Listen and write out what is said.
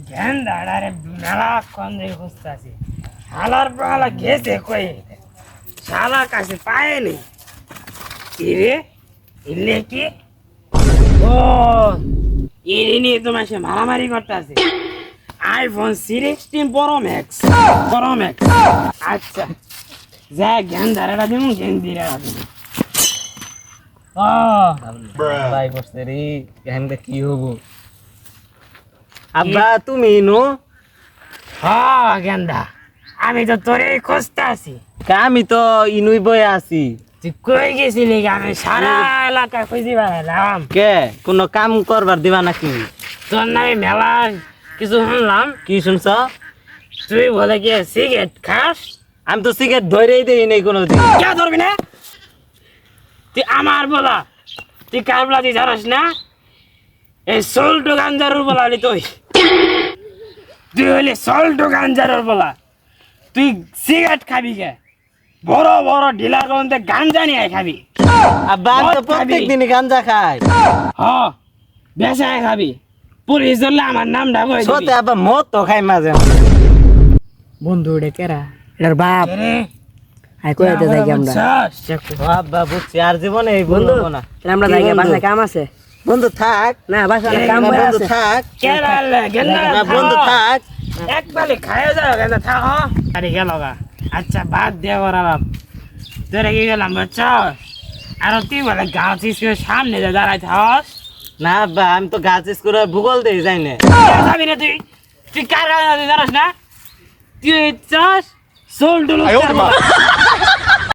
জ্ঞান দাঁড়ারে মেলা কন্দে খুঁজতেছি শালার পালা গেছে কই শালা কাছে পায়নি কি রে ইলে কি ও ইনি নিয়ে তোমার সে মারামারি করতেছে আইফোন 16 প্রো ম্যাক্স আচ্ছা যা জ্ঞান দাঁড়াটা দিমু জ্ঞান দিয়ে রাখবো ও ভাই করছে রে এখানটা কি হবো আব্বা তুমি নো হ্যাঁ গেন্দা আমি তো তোরে খুঁজতে আছি আমি তো ইনুই বয়ে আছি তুই কই গেছিলি আমি সারা এলাকা খুঁজি বেড়ালাম কে কোনো কাম করবার দিবা নাকি তোর নামে মেলা কিছু শুনলাম কি শুনছ তুই বলে কি সিগারেট খাস আমি তো সিগারেট ধরেই দেই নাই কোনো দিন কে ধরবি না তুই আমার বলা তুই কার বলা তুই জানাস না এই সল্টো গাঞ্জারুর বলা হলি তুই হলি সল্টো গাঞ্জারুর বলা তুই সিগারেট খাবি কে বড় বড় ডিলার মধ্যে গাঞ্জা নিয়ে খাবি আব্বা আমি তো মদ খাবি। প্রত্যেক দিনই গাঞ্জা খাই হ বেসায় খাবি পুলিশ ধরলে আমার নাম ডাক হয়ে সতে আব্বা মদ তো খাই মাঝে বন্ধু রে কেরা এটার বাপ আই কই যেতে যাই আমরা ও আব্বা বুঝছি আর জীবনে এই বন্ধু বলবো না আমরা কি যাই বন্ধু? বাসায় কাম আছে বন্ধু থাক না বাসায় কাম না, করে বন্ধু আছে থাক না, বন্ধু বন্ধু থাক এক বালি খায় যাও কেন থাক আরে গেল গা আচ্ছা বাদ দিয়ে করালাম তোরা কি গেলাম বুঝছ আর তুই বলে গাছ স্কুলের সামনে যে দাঁড়াই থাকস না আব্বা আমি তো গাছ স্কুলে ভূগোল দেই যাই না যাবি না তুই তুই কার জানাস না তুই চাস সোল টুলু